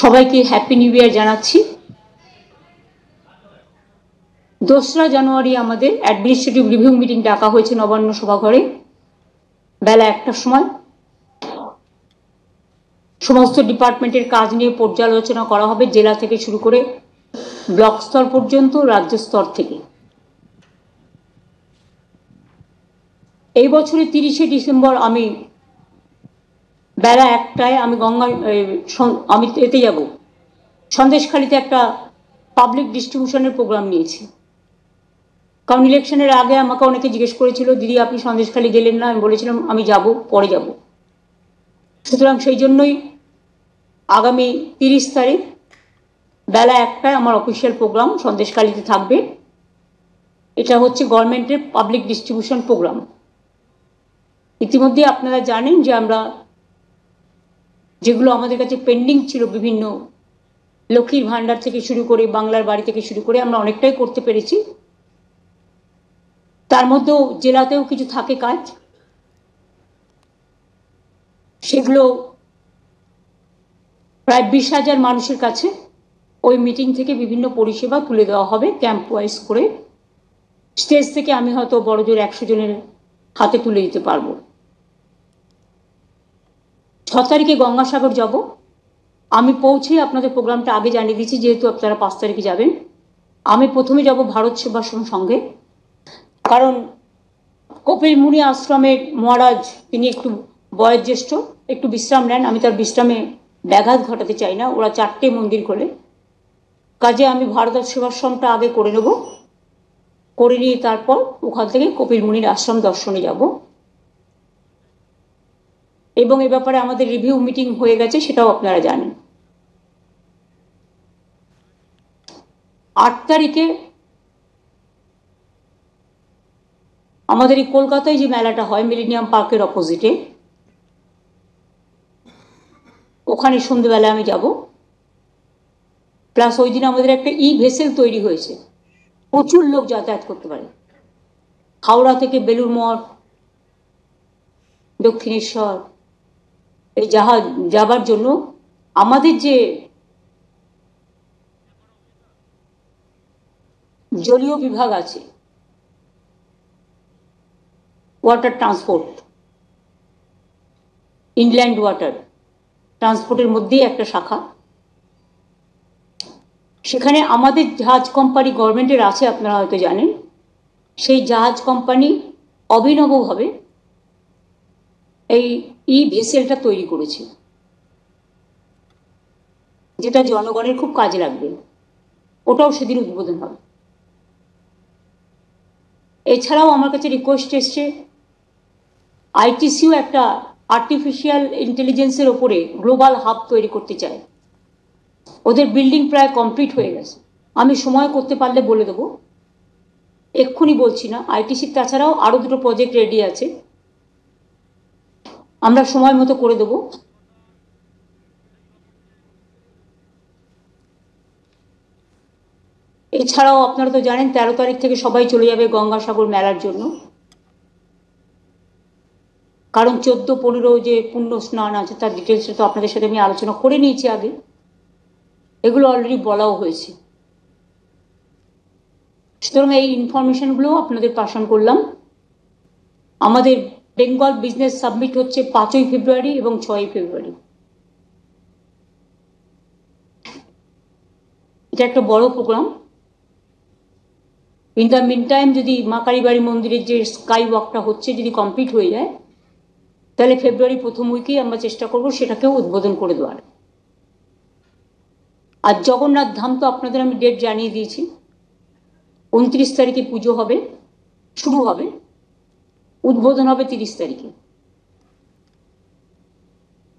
সবাইকে happy new year জানাচ্ছি। 2রা জানুয়ারি আমাদের অ্যাডমিনিস্ট্রেটিভ রিভিউ মিটিং ডাকা হয়েছে নবান্ন সভাঘরে বেলা 1টার সময়। সমস্ত ডিপার্টমেন্টের কাজ নিয়ে পর্যালোচনা করা হবে, জেলা থেকে শুরু করে ব্লক স্তর পর্যন্ত, রাজ্য স্তর থেকে। এই বছরের 30শে ডিসেম্বর আমি বেলা 1টায় আমি এতে যাব, সন্দেশখালীতে একটা পাবলিক ডিস্ট্রিবিউশনের প্রোগ্রাম নিয়েছি। কারণ ইলেকশনের আগে আমাকে অনেকে জিজ্ঞেস করেছিল, দিদি আপনি সন্দেশখালী গেলেন না? আমি বলেছিলাম আমি যাব, পরে যাব। সুতরাং সেই জন্যই আগামী 30 তারিখ বেলা 1টায় আমার অফিসিয়াল প্রোগ্রাম সন্দেশখালীতে থাকবে। এটা হচ্ছে গভর্নমেন্টের পাবলিক ডিস্ট্রিবিউশন প্রোগ্রাম। ইতিমধ্যে আপনারা জানেন যে আমরা যেগুলো আমাদের কাছে পেন্ডিং ছিল, বিভিন্ন লক্ষ্মীর ভাণ্ডার থেকে শুরু করে বাংলার বাড়ি থেকে শুরু করে আমরা অনেকটাই করতে পেরেছি। তার মধ্যেও জেলাতেও কিছু থাকে কাজ, সেগুলো প্রায় 20,000 মানুষের কাছে ওই মিটিং থেকে বিভিন্ন পরিষেবা তুলে দেওয়া হবে ক্যাম্প ওয়াইজ করে। স্টেজ থেকে আমি হয়তো বড়জোর 100 জনের হাতে তুলে দিতে পারবো। 6 তারিখে গঙ্গাসাগর যাব। আমি পৌঁছে আপনাদের প্রোগ্রামটা আগে জানিয়ে দিচ্ছি, যেহেতু আপনারা 5 তারিখে যাবেন। আমি প্রথমে যাব ভারত সেবাশ্রম সঙ্গে, কারণ কপিল মুনি আশ্রমের মহারাজ তিনি একটু বয়োজ্যেষ্ঠ, একটু বিশ্রাম নেন। আমি তার বিশ্রামে ব্যাঘাত ঘটাতে চাই না। ওরা 4টে মন্দির খোলে, কাজে আমি ভারত সেবাশ্রমটা আগে করে নেব, করে নিয়ে তারপর ওখান থেকে কপিল মুনির আশ্রম দর্শনে যাব। এবং এ ব্যাপারে আমাদের রিভিউ মিটিং হয়ে গেছে, সেটাও আপনারা জানেন। 8 তারিখে আমাদের এই কলকাতায় যে মেলাটা হয় মিলেনিয়াম পার্কের অপোজিটে, ওখানে সন্ধ্যেবেলা আমি যাব। প্লাস ওই দিন আমাদের একটা ভেসেল তৈরি হয়েছে, প্রচুর লোক যাতায়াত করতে পারে। হাওড়া থেকে বেলুড় মঠ, দক্ষিণেশ্বর এই জাহাজ যাবার জন্য আমাদের যে জলীয় বিভাগ আছে, ওয়াটার ট্রান্সপোর্ট, ইনল্যান্ড ওয়াটার ট্রান্সপোর্টের মধ্যেই একটা শাখা, সেখানে আমাদের জাহাজ কোম্পানি গভর্নমেন্টের আছে, আপনারা হয়তো জানেন। সেই জাহাজ কোম্পানি অভিনবভাবে এই ভেসেলটা তৈরি করেছে, যেটা জনগণের খুব কাজে লাগবে। ওটাও সেদিন উদ্বোধন হবে। এছাড়াও আমার কাছে রিকোয়েস্ট এসছে, আইটিসিও একটা আর্টিফিশিয়াল ইন্টেলিজেন্সের ওপরে গ্লোবাল হাব তৈরি করতে চায়। ওদের বিল্ডিং প্রায় কমপ্লিট হয়ে গেছে। আমি সময় করতে পারলে বলে দেবো, এক্ষুনি বলছি না। আইটিসির তাছাড়াও আরো 2টো প্রজেক্ট রেডি আছে, আমরা সময় মতো করে দেবো। এছাড়াও আপনারা তো জানেন 13 তারিখ থেকে সবাই চলে যাবে গঙ্গাসাগর মেলার জন্য, কারণ 14-15 যে পুণ্য স্নান আছে তার ডিটেলসটা তো আপনাদের সাথে আমি আলোচনা করে নিয়েছি আগে, এগুলো অলরেডি বলাও হয়েছে। সুতরাং এই ইনফরমেশনগুলো আপনাদের পাশন করলাম। আমাদের বেঙ্গল বিজনেস সাবমিট হচ্ছে 5ই ফেব্রুয়ারি এবং 6ই ফেব্রুয়ারি। এটা একটা বড় প্রোগ্রাম। ইন দ্য মিন টাইম যদি মা কালীবাড়ি মন্দিরের যে স্কাই ওয়াকটা হচ্ছে যদি কমপ্লিট হয়ে যায়, তাহলে ফেব্রুয়ারি প্রথম উইকেই আমরা চেষ্টা করব সেটাকেও উদ্বোধন করে দেওয়ার। আর জগন্নাথ ধাম তো আপনাদের আমি ডেট জানিয়ে দিয়েছি, 29 তারিখে পুজো হবে, শুরু হবে, উদ্বোধন হবে 30 তারিখে।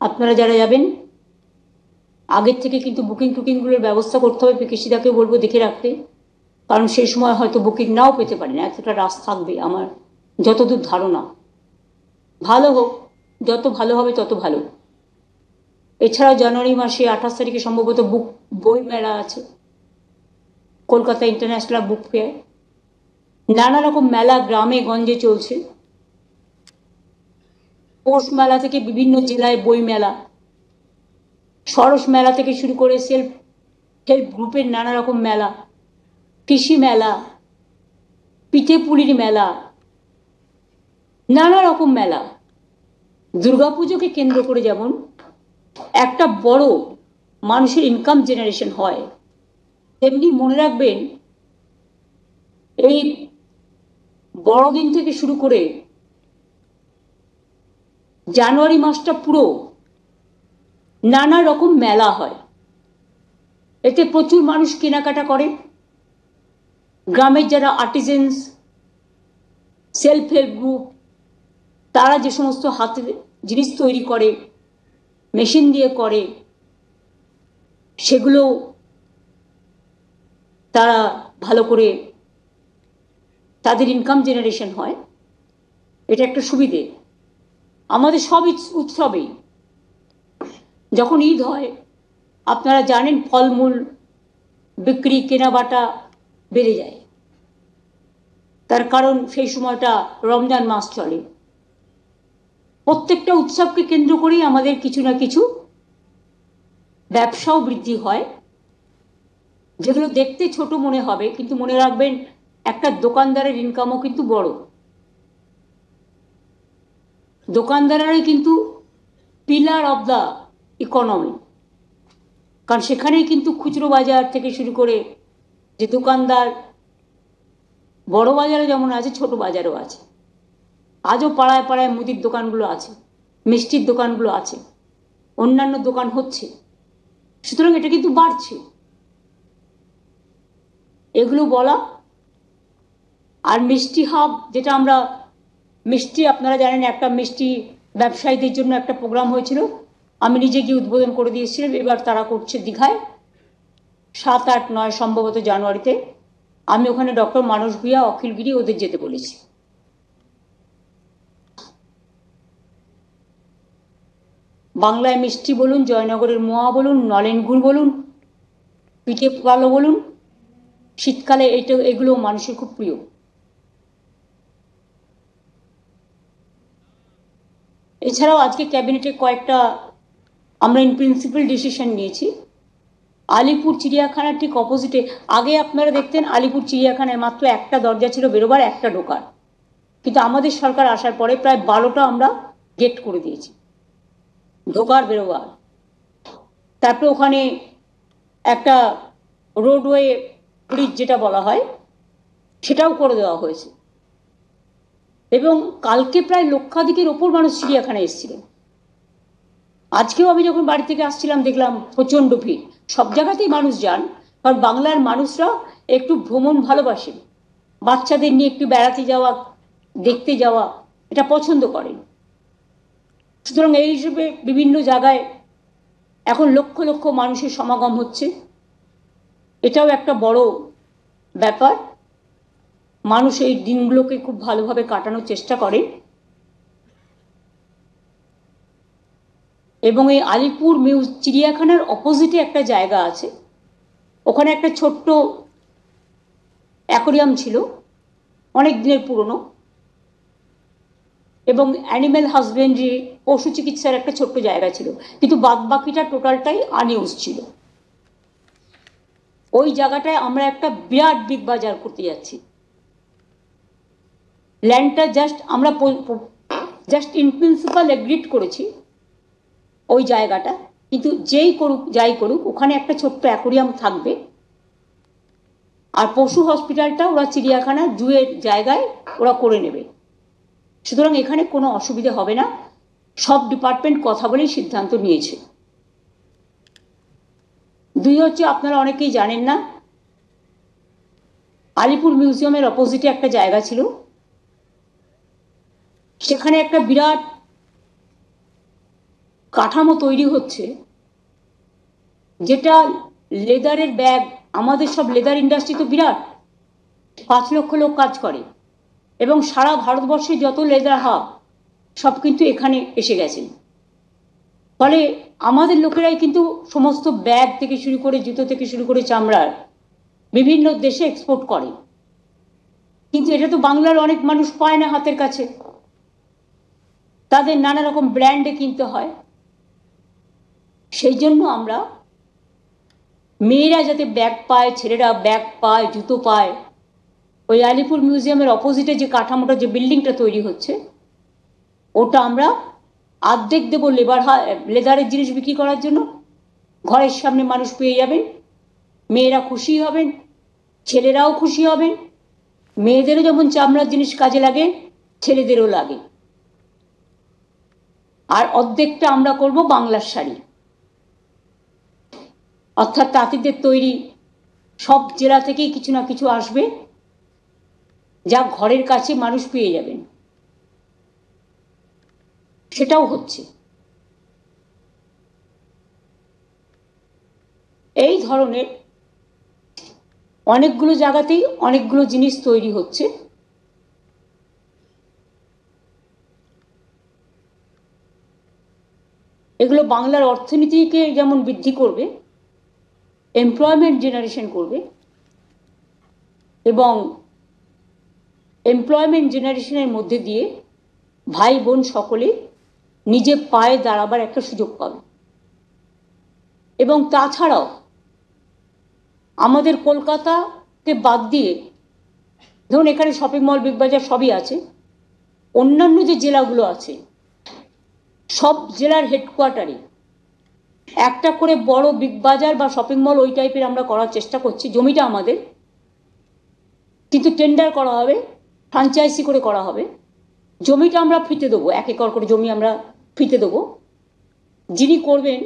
আপনারা যারা যাবেন আগের থেকে কিন্তু বুকিং টুকিংগুলোর ব্যবস্থা করতে হবে। পিকেশিদাকে বলবো দেখে রাখতে, কারণ সেই সময় হয়তো বুকিং নাও পেতে পারেন, এতটা রাশ থাকবে আমার যতদূর ধারণা। ভালো হোক, যত ভালো হবে তত ভালো। এছাড়াও জানুয়ারি মাসে 28 তারিখে সম্ভবত বই মেলা আছে, কলকাতা ইন্টারন্যাশনাল বুক ফেয়ার। নানা রকম মেলা গ্রামে গঞ্জে চলছে, পৌষ মেলা থেকে বিভিন্ন জেলায় বই মেলা। সরস মেলা থেকে শুরু করে সেলফ হেল্প গ্রুপের নানা রকম মেলা, কৃষি মেলা, পিঠে পুলির মেলা, নানা রকম মেলা। দুর্গাপুজোকে কেন্দ্র করে যেমন একটা বড় মানুষের ইনকাম জেনারেশন হয়, তেমনি মনে রাখবেন এই বড়দিন থেকে শুরু করে জানুয়ারি মাসটা পুরো নানা রকম মেলা হয়। এতে প্রচুর মানুষ কেনাকাটা করে। গ্রামের যারা আর্টিজেন্স, সেলফ হেল্প গ্রুপ, তারা যে সমস্ত হাতের জিনিস তৈরি করে, মেশিন দিয়ে করে, সেগুলো তারা ভালো করে তাদের ইনকাম জেনারেশন হয়। এটা একটা সুবিধে। আমাদের সব উৎসবেই যখন ঈদ হয় আপনারা জানেন ফলমূল বিক্রি কেনাবাটা বেড়ে যায়। তার কারণ সেই সময়টা রমজান মাস চলে। প্রত্যেকটা উৎসবকে কেন্দ্র করেই আমাদের কিছু না কিছু ব্যবসাও বৃদ্ধি হয়, যেগুলো দেখতে ছোট মনে হবে, কিন্তু মনে রাখবেন একটা দোকানদারের ইনকামও কিন্তু বড়। দোকানদারেরাই কিন্তু পিলার অফ দ্য ইকোনমি, কারণ সেখানেই কিন্তু খুচরো বাজার থেকে শুরু করে যে দোকানদার, বড় বাজারে যেমন আছে ছোট বাজারও আছে। আজও পাড়ায় পাড়ায় মুদির দোকানগুলো আছে, মিষ্টির দোকানগুলো আছে, অন্যান্য দোকান হচ্ছে। সুতরাং এটা কিন্তু বাড়ছে, এগুলো বলা। আর মিষ্টি হাব, যেটা আমরা মিষ্টি, আপনারা জানেন একটা মিষ্টি ব্যবসায়ীদের জন্য একটা প্রোগ্রাম হয়েছিল, আমি নিজে গিয়ে উদ্বোধন করে দিয়েছিলাম। এবার তারা করছে দীঘায় 7, 8, 9 সম্ভবত জানুয়ারিতে। আমি ওখানে ডক্টর মানস ভূঁইয়া, অখিল গিরি ওদের যেতে বলেছি। বাংলায় মিষ্টি বলুন, জয়নগরের মোয়া বলুন, নলেন গুড় বলুন, পিঠে পালো বলুন, শীতকালে এগুলো মানুষের খুব প্রিয়। এছাড়াও আজকে ক্যাবিনেটে কয়েকটা আমরা ইন প্রিন্সিপাল ডিসিশন নিয়েছি। আলিপুর চিড়িয়াখানার ঠিক অপোজিটে, আগে আপনারা দেখতেন আলিপুর চিড়িয়াখানায় মাত্র একটা দরজা ছিল বেরোবার, একটা ঢোকার, কিন্তু আমাদের সরকার আসার পরে প্রায় 12টা আমরা গেট করে দিয়েছি, ঢোকার বেরোবার। তারপরে ওখানে একটা রোডওয়ে ব্রিজ যেটা বলা হয় সেটাও করে দেওয়া হয়েছে। এবং কালকে প্রায় লক্ষাধিকের ওপর মানুষ চিড়িয়াখানায় এসেছিলেন। আজকেও আমি যখন বাড়ি থেকে আসছিলাম দেখলাম প্রচণ্ড ভিড়। সব জায়গাতেই মানুষ যান, কারণ বাংলার মানুষরা একটু ভ্রমণ ভালোবাসেন, বাচ্চাদের নিয়ে একটু বেড়াতে যাওয়া, দেখতে যাওয়া, এটা পছন্দ করেন। সুতরাং এই হিসেবে বিভিন্ন জায়গায় এখন লক্ষ লক্ষ মানুষের সমাগম হচ্ছে, এটাও একটা বড় ব্যাপার। মানুষ এই দিনগুলোকে খুব ভালোভাবে কাটানোর চেষ্টা করে। এবং এই আলিপুর চিড়িয়াখানার অপোজিটে একটা জায়গা আছে, ওখানে একটা ছোট্ট অ্যাকোরিয়াম ছিল, অনেক দিনের পুরনো, এবং অ্যানিম্যাল হাজবেন্ডারি, পশু চিকিৎসার একটা ছোট্ট জায়গা ছিল, কিন্তু বাদবাকিটা টোটালটাই আনইউজ ছিল। ওই জায়গাটায় আমরা একটা বিরাট বিগ বাজার করতে যাচ্ছি। ল্যান্ডটা আমরা জাস্ট ইন প্রিন্সিপাল এগ্রিড করেছি ওই জায়গাটা, কিন্তু যেই করুক যাই করুক ওখানে একটা ছোট্ট অ্যাকোরিয়াম থাকবে। আর পশু হসপিটালটা ওরা চিড়িয়াখানা জুয়ের জায়গায় ওরা করে নেবে। সুতরাং এখানে কোনো অসুবিধা হবে না, সব ডিপার্টমেন্ট কথা বলেই সিদ্ধান্ত নিয়েছে। দুই হচ্ছে, আপনারা অনেকেই জানেন না, আলিপুর মিউজিয়ামের অপোজিটে একটা জায়গা ছিল, সেখানে একটা বিরাট কাঠামো তৈরি হচ্ছে, যেটা লেদারের ব্যাগ, আমাদের সব লেদার ইন্ডাস্ট্রি তো বিরাট, 5 লক্ষ লোক কাজ করে, এবং সারা ভারতবর্ষে যত লেদার হাব সব কিন্তু এখানে এসে গেছেন। ফলে আমাদের লোকেরাই কিন্তু সমস্ত ব্যাগ থেকে শুরু করে, জুতো থেকে শুরু করে, চামড়ার বিভিন্ন দেশে এক্সপোর্ট করে। কিন্তু এটা তো বাংলার অনেক মানুষ পায় না হাতের কাছে, তাদের নানা রকম ব্র্যান্ডে কিনতে হয়। সেই জন্য আমরা মেয়েরা যাতে ব্যাগ পায়, ছেলেরা ব্যাগ পায়, জুতো পায়, ওই আলিপুর মিউজিয়ামের অপোজিটে যে কাঠামোটা, যে বিল্ডিংটা তৈরি হচ্ছে, ওটা আমরা অর্ধেক দেবো লেদারের জিনিস বিক্রি করার জন্য। ঘরের সামনে মানুষ পেয়ে যাবেন, মেয়েরা খুশি হবেন, ছেলেরাও খুশি হবেন। মেয়েদেরও যেমন চামড়ার জিনিস কাজে লাগে, ছেলেদেরও লাগে। আর অর্ধেকটা আমরা করব বাংলার শাড়ি, অর্থাৎ তাঁতিদের তৈরি। সব জেলা থেকেই কিছু না কিছু আসবে, যা ঘরের কাছে মানুষ পেয়ে যাবেন। সেটাও হচ্ছে। এই ধরনের অনেকগুলো জায়গাতেই অনেকগুলো জিনিস তৈরি হচ্ছে। এগুলো বাংলার অর্থনীতিকে যেমন বৃদ্ধি করবে, এমপ্লয়মেন্ট জেনারেশন করবে, এবং এমপ্লয়মেন্ট জেনারেশনের মধ্যে দিয়ে ভাই বোন সকলে নিজে পায়ে দাঁড়াবার একটা সুযোগ পাবে। এবং তাছাড়াও আমাদের কলকাতাকে বাদ দিয়ে, ধরুন এখানে শপিং মল, বিগ বাজার সবই আছে, অন্যান্য যে জেলাগুলো আছে সব জেলার হেডকোয়ার্টারে একটা করে বড় বিগ বাজার বা শপিং মল ওই টাইপের আমরা করার চেষ্টা করছি। জমিটা আমাদের, কিন্তু টেন্ডার করা হবে, ফ্রাঞ্চাইজি করে করা হবে। জমিটা আমরা ফিতে দেবো, 1 একর করে জমি আমরা ফিতে দেবো। যিনি করবেন,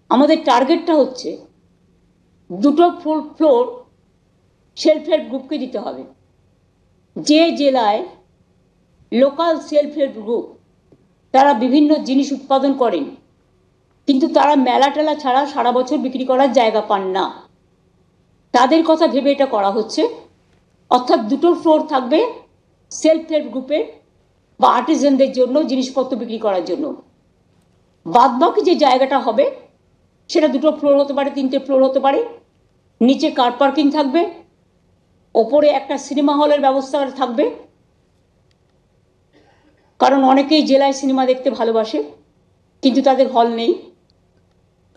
আমাদের টার্গেটটা হচ্ছে 2টো ফ্লোর সেলফ হেল্প গ্রুপকে দিতে হবে। যে জেলায় লোকাল সেলফ হেল্প গ্রুপ তারা বিভিন্ন জিনিস উৎপাদন করেন, কিন্তু তারা মেলা টেলা ছাড়া সারা বছর বিক্রি করার জায়গা পান না, তাদের কথা ভেবে এটা করা হচ্ছে। অর্থাৎ 2টো ফ্লোর থাকবে সেলফ হেল্প গ্রুপের বা আর্টিজানদের জন্য জিনিসপত্র বিক্রি করার জন্য। বাদবাকি যে জায়গাটা হবে সেটা 2টো ফ্লোর হতে পারে, 3টে ফ্লোর হতে পারে। নিচে কার পার্কিং থাকবে, ওপরে একটা সিনেমা হলের ব্যবস্থা থাকবে, কারণ অনেকেই জেলায় সিনেমা দেখতে ভালোবাসে কিন্তু তাদের হল নেই।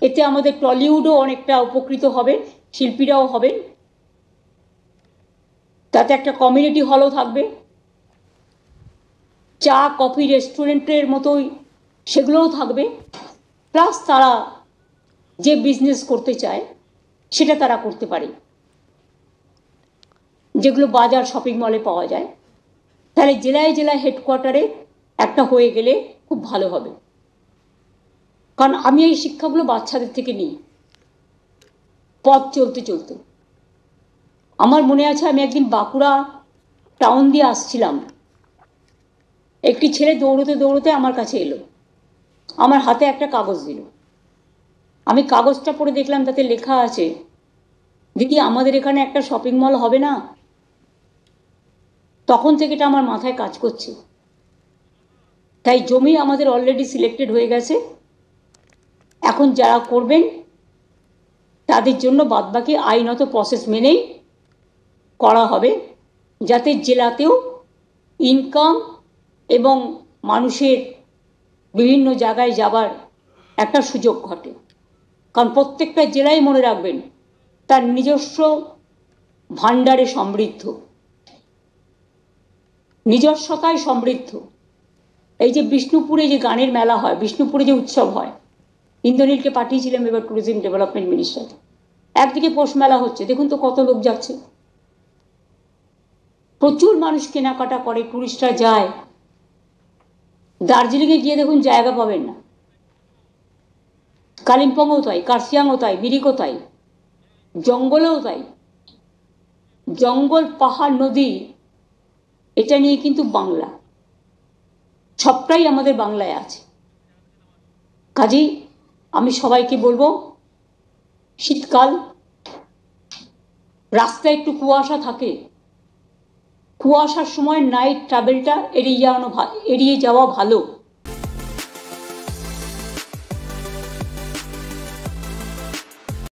এতে আমাদের টলিউডও অনেকটা উপকৃত হবে, শিল্পীরাও হবেন। তাতে একটা কমিউনিটি হলও থাকবে, চা কফি রেস্টুরেন্টের মতোই সেগুলোও থাকবে। প্লাস তারা যে বিজনেস করতে চায় সেটা তারা করতে পারে, যেগুলো বাজার শপিং মলে পাওয়া যায়। তাহলে জেলায় জেলায় হেডকোয়ার্টারে একটা হয়ে গেলে খুব ভালো হবে। কারণ আমি এই শিক্ষাগুলো বাচ্চাদের থেকে নিই, পথ চলতে চলতে। আমার মনে আছে আমি একদিন বাঁকুড়া টাউন দিয়ে আসছিলাম, একটি ছেলে দৌড়তে দৌড়তে আমার কাছে এলো, আমার হাতে একটা কাগজ দিল। আমি কাগজটা পড়ে দেখলাম তাতে লেখা আছে, দিদি আমাদের এখানে একটা শপিং মল হবে না? তখন থেকে এটা আমার মাথায় কাজ করছে। তাই জমি আমাদের অলরেডি সিলেক্টেড হয়ে গেছে। এখন যারা করবেন তাদের জন্য বাদবাকি আইনত প্রসেস মেনেই করা হবে, যাতে জেলাতেও ইনকাম এবং মানুষের বিভিন্ন জায়গায় যাবার একটা সুযোগ ঘটে। কারণ প্রত্যেকটা জেলায় মনে রাখবেন তার নিজস্ব ভাণ্ডারে সমৃদ্ধ, নিজস্বতায় সমৃদ্ধ। এই যে বিষ্ণুপুরে যে গানের মেলা হয়, বিষ্ণুপুরে যে উৎসব হয়, ইন্দ্রনীলকে পাঠিয়েছিলাম এবার ট্যুরিজম ডেভেলপমেন্ট মিনিস্টার। একদিকে পৌষ মেলা হচ্ছে, দেখুন তো কত লোক যাচ্ছে, প্রচুর মানুষ কেনাকাটা করে, টুরিস্টরা যায়। দার্জিলিংয়ে গিয়ে দেখুন জায়গা পাবেন না, কালিম্পংও তাই, কার্শিয়াংও তাই, মিরিকও তাই, জঙ্গলেও তাই। জঙ্গল, পাহাড়, নদী, এটা নিয়ে কিন্তু বাংলা, সবটাই আমাদের বাংলায় আছে। কাজেই আমি সবাইকে বলবো, শীতকাল, রাস্তায় একটু কুয়াশা থাকে, কুয়াশার সময় নাইট ট্রাভেলটা এড়িয়ে যাওয়া ভালো।